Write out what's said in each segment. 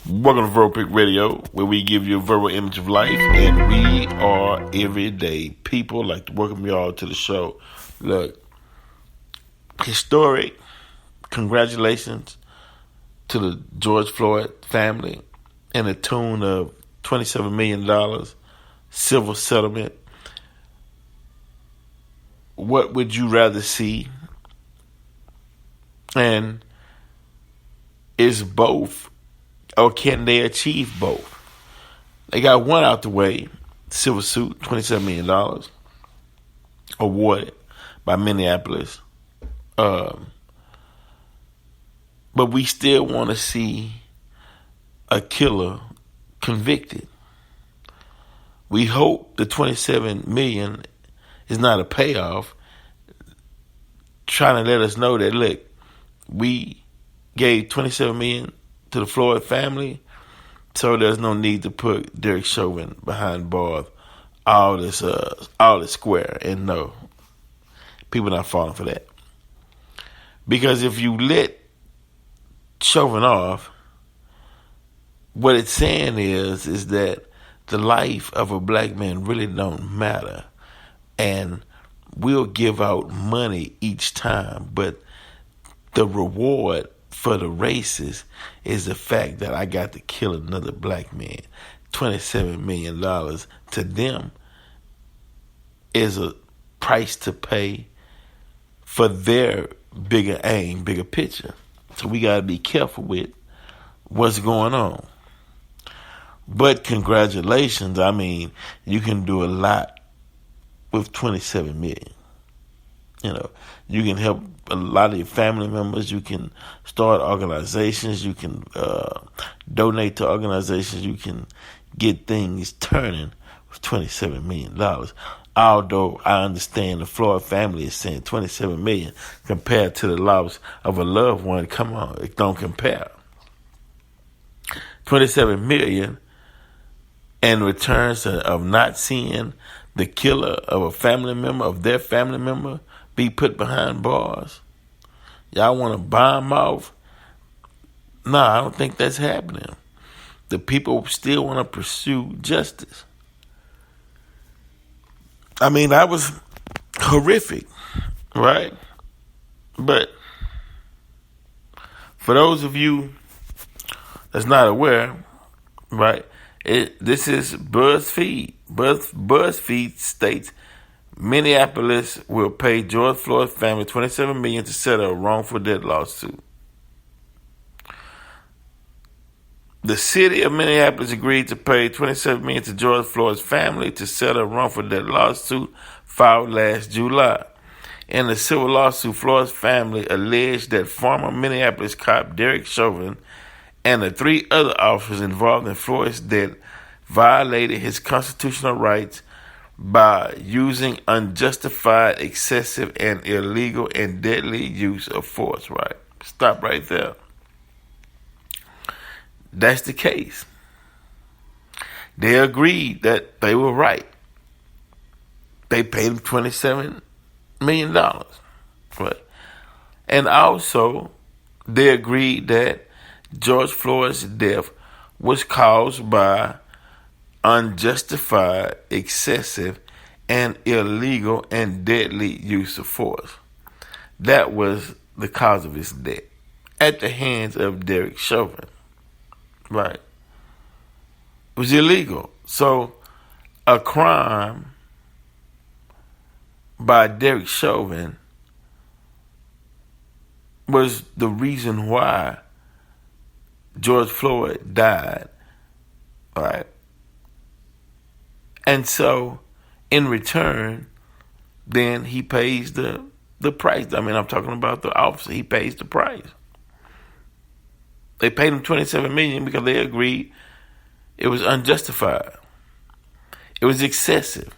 Welcome to Verbal Pick Radio, where we give you a verbal image of life, and we are everyday people. Like to welcome you all to the show. Look, historic congratulations to the George Floyd family and a tune of $27 million civil settlement. What would you rather see? And is both, or can they achieve both? They got one out the way, civil suit, $27 million, awarded by Minneapolis. But we still want to see a killer convicted. We hope the $27 million is not a payoff, trying to let us know that, look, we gave $27 million to the Floyd family, so there's no need to put Derek-Chauvin behind bars all this square. And no, people not falling for that. Because if you let Chauvin off, what it's saying is that the life of a black man really don't matter. And we'll give out money each time, but the reward for the racist is the fact that I got to kill another black man. $27 million to them is a price to pay for their bigger aim, bigger picture. So we got to be careful with what's going on. But congratulations, I mean, you can do a lot with $27 million. You know, you can help a lot of your family members. You can start organizations. You can donate to organizations. You can get things turning with $27 million. Although I understand the Floyd family is saying $27 million compared to the loss of a loved one. Come on, it don't compare. $27 million in returns of not seeing the killer of a family member, of their family member, be put behind bars. Y'all want to buy them off? No, I don't think that's happening. The people still want to pursue justice. I mean, that was horrific, right? But for those of you that's not aware, right, this is BuzzFeed. BuzzFeed states Minneapolis will pay George Floyd family $27 million to settle a wrongful death lawsuit. The city of Minneapolis agreed to pay $27 million to George Floyd's family to settle a wrongful death lawsuit filed last July. In the civil lawsuit, Floyd's family alleged that former Minneapolis cop Derek-Chauvin and the three other officers involved in Floyd's death violated his constitutional rights by using unjustified, excessive, and illegal and deadly use of force. Right? Stop right there. That's the case. They agreed that they were right. They paid him $27 million. Right? And also, they agreed that George Floyd's death was caused by unjustified, excessive, and illegal and deadly use of force. That was the cause of his death at the hands of Derek-Chauvin. Right. It was illegal. So a crime by Derek-Chauvin was the reason why George Floyd died. Right. And so, in return, then he pays the price. I mean, I'm talking about the officer. He pays the price. They paid him $27 million because they agreed it was unjustified. It was excessive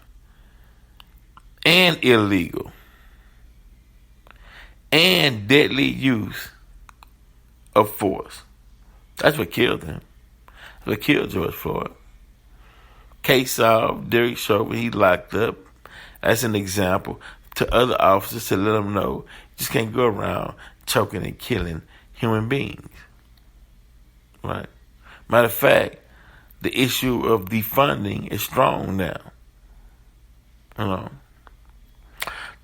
and illegal and deadly use of force. That's what killed him. That's what killed George Floyd. Case solved, Derek-Chauvin, he locked up. That's an example to other officers to let them know you just can't go around choking and killing human beings. Right? Matter of fact, the issue of defunding is strong now. You know.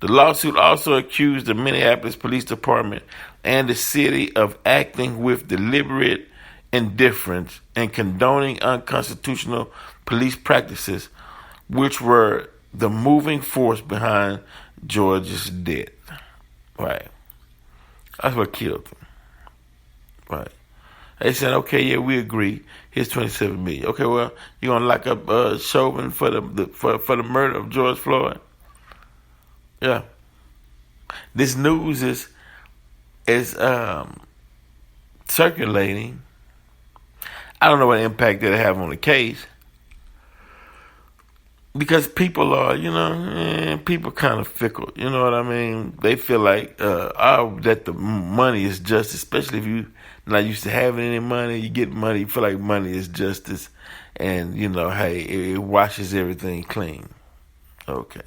The lawsuit also accused the Minneapolis Police Department and the city of acting with deliberate indifference and condoning unconstitutional police practices, which were the moving force behind George's death. Right. That's what killed him. Right. They said, okay, yeah, we agree. Here's $27 million. Okay, well, you gonna lock up Chauvin for the murder of George Floyd? Yeah. This news is circulating. I don't know what impact it'll have on the case, because people are, people kind of fickle. You know what I mean? They feel like that the money is justice, especially if you're not used to having any money. You get money, you feel like money is justice, and hey, it washes everything clean. Okay.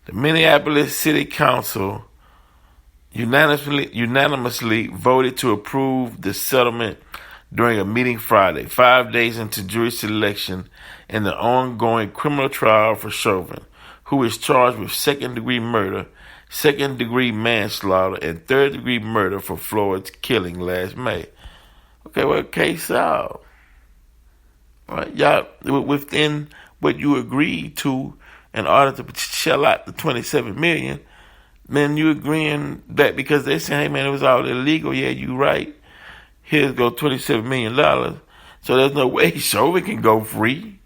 The Minneapolis City Council unanimously voted to approve the settlement during a meeting Friday, 5 days into jury selection in the ongoing criminal trial for Chauvin, who is charged with second-degree murder, second-degree manslaughter, and third-degree murder for Floyd's killing last May. Okay, well, case solved. All right, y'all, within what you agreed to in order to shell out the $27 million, then you agreeing that because they say, hey man, it was all illegal. Yeah, you right. Here's go $27 million. So there's no way Chauvin can go free.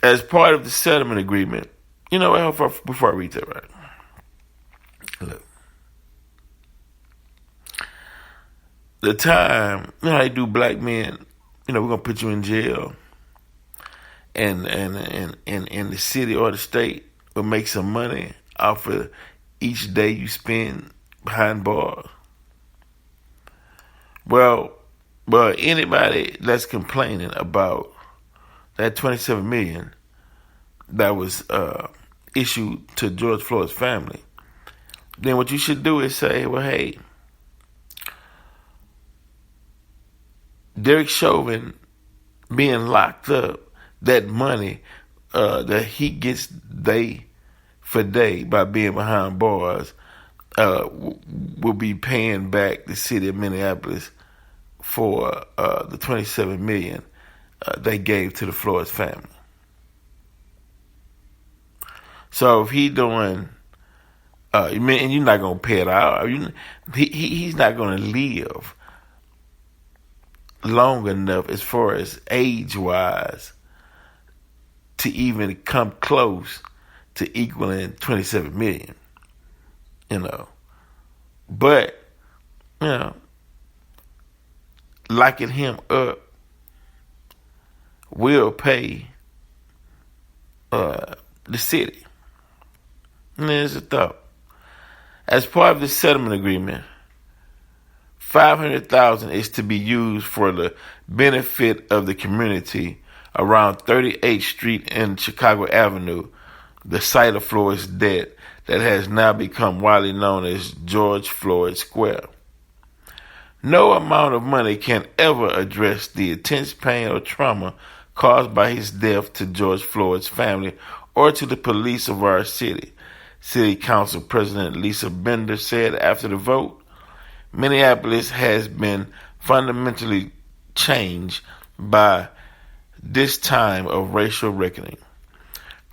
As part of the settlement agreement, before I read that, right? Look. The time, how they do black men, we're going to put you in jail. And the city or the state will make some money off of each day you spend behind bars. Well, anybody that's complaining about that $27 million that was issued to George Floyd's family, then what you should do is say, well, hey, Derek Chauvin being locked up, that money that he gets day for day by being behind bars will be paying back the city of Minneapolis for the $27 million they gave to the Floyd's family. So if he doing, and you're not gonna pay it out, he's not gonna live long enough as far as age-wise to even come close to equaling $27 million, But, locking him up will pay the city. And there's a thought. As part of the settlement agreement, $500,000 is to be used for the benefit of the community around 38th Street and Chicago Avenue, the site of Floyd's death that has now become widely known as George Floyd Square. No amount of money can ever address the intense pain or trauma caused by his death to George Floyd's family or to the police of our city, City Council President Lisa Bender said after the vote. Minneapolis has been fundamentally changed by this time of racial reckoning.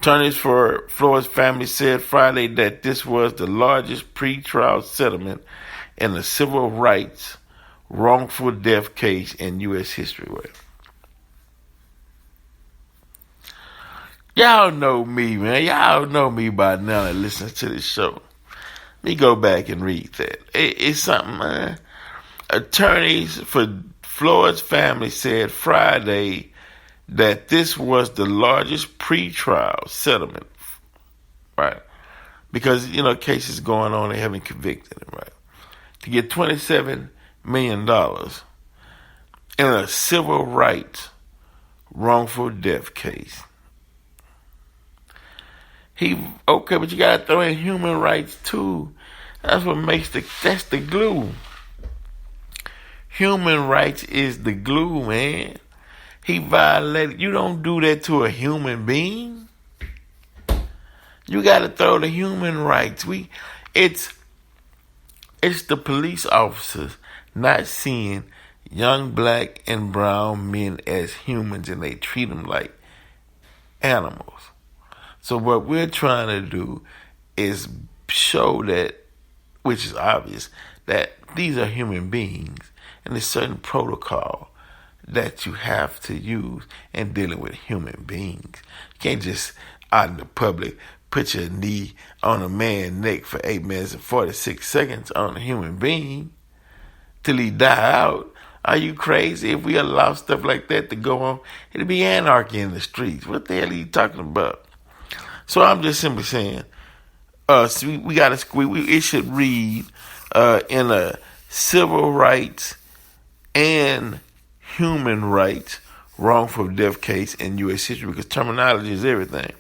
Attorneys for Floyd's family said Friday that this was the largest pretrial settlement in a civil rights wrongful death case in U.S. history. Y'all know me, man. Y'all know me by now that listens to this show. Let me go back and read that. It's something, man. Attorneys for Floyd's family said Friday that this was the largest pretrial settlement, right? Because, cases going on, they haven't convicted him, right? To get $27 million in a civil rights wrongful death case. But you gotta throw in human rights too. That's what makes that's the glue. Human rights is the glue, man. He violated. You don't do that to a human being. You got to throw the human rights. It's the police officers not seeing young black and brown men as humans, and they treat them like animals. So what we're trying to do is show that, which is obvious, that these are human beings, and there's certain protocol that you have to use in dealing with human beings. You can't just out in the public put your knee on a man's neck for 8 minutes and 46 seconds on a human being till he die out. Are you crazy? If we allow stuff like that to go on, it'll be anarchy in the streets. What the hell are you talking about? So I'm just simply saying, so we got to it should read in a civil rights and human rights wrongful death case in U.S. history, because terminology is everything.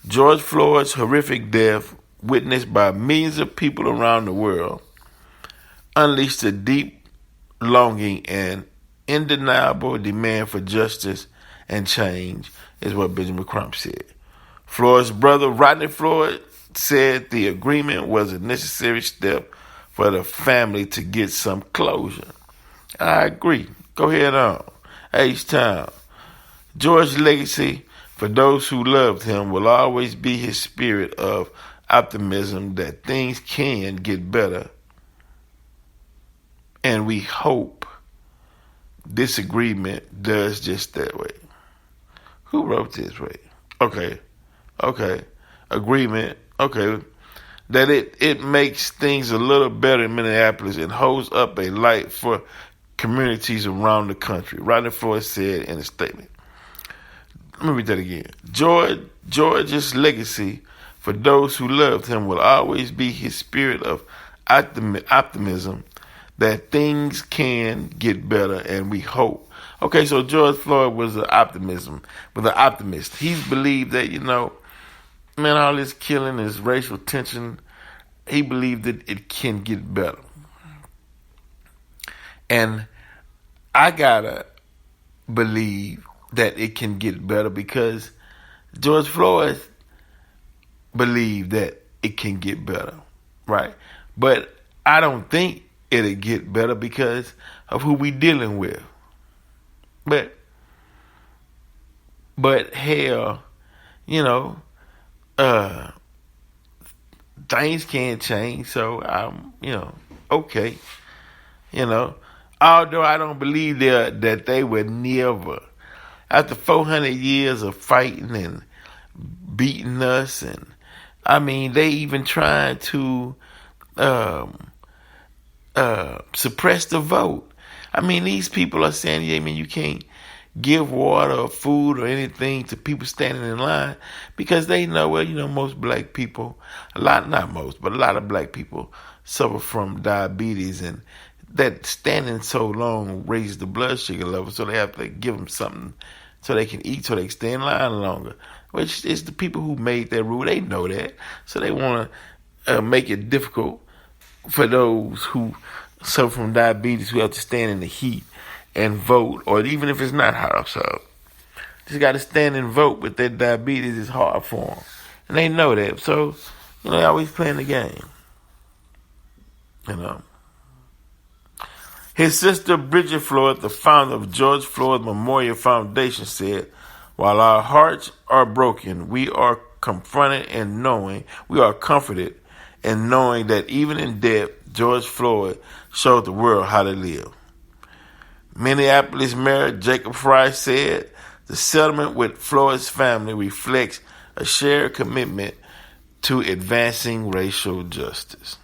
George Floyd's horrific death, witnessed by millions of people around the world, unleashed a deep longing and undeniable demand for justice and change, is what Benjamin Crump said. Floyd's brother, Rodney Floyd, said the agreement was a necessary step for the family to get some closure. I agree. Go ahead on. H-Town. George's legacy for those who loved him will always be his spirit of optimism that things can get better. And we hope this agreement does just that way. Who wrote this way? Okay. Agreement. Okay. That it makes things a little better in Minneapolis and holds up a light for communities around the country. Rodney Floyd said in a statement. Let me read that again. George's legacy for those who loved him will always be his spirit of optimism that things can get better, and we hope. Okay, so George Floyd was an optimist. He believed that, man, all this killing, this racial tension, he believed that it can get better. And I gotta believe that it can get better because George Floyd believed that it can get better, right? But I don't think it'll get better because of who we dealing with. But hell, things can't change, so I'm, okay. Although I don't believe that they would never, after 400 years of fighting and beating us, and they even tried to suppress the vote. These people are saying, you can't give water or food or anything to people standing in line because they know, most black people, a lot of black people suffer from diabetes, and that standing so long raises the blood sugar level, so they have to give them something so they can eat, so they can stay in line longer. Which is the people who made that rule, they know that, so they want to make it difficult for those who suffer from diabetes, who have to stand in the heat and vote, or even if it's not hot outside, just got to stand and vote. But their diabetes is hard for them, and they know that. So, they always playing the game. His sister Bridget Floyd, the founder of George Floyd Memorial Foundation, said, "While our hearts are broken, we are comforted in knowing that even in death, George Floyd showed the world how to live." Minneapolis Mayor Jacob Fry said the settlement with Floyd's family reflects a shared commitment to advancing racial justice.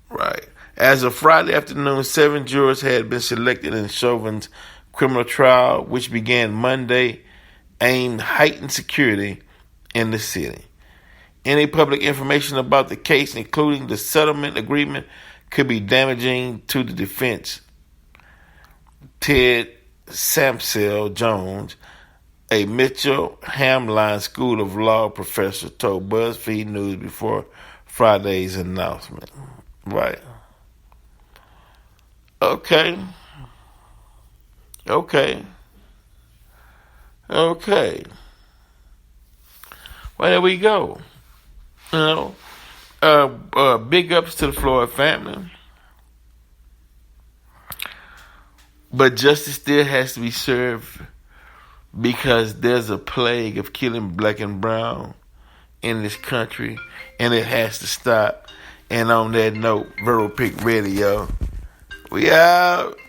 Right. As of Friday afternoon, 7 jurors had been selected in Chauvin's criminal trial, which began Monday, aimed at heightened security in the city. Any public information about the case, including the settlement agreement, could be damaging to the defense. Ted Samsel Jones, a Mitchell Hamline School of Law professor, told BuzzFeed News before Friday's announcement. Right. Okay. Okay. Okay. Well, there we go. You know, big ups to the Floyd family. But justice still has to be served because there's a plague of killing black and brown in this country, and it has to stop. And on that note, Vero Pick Radio, we out.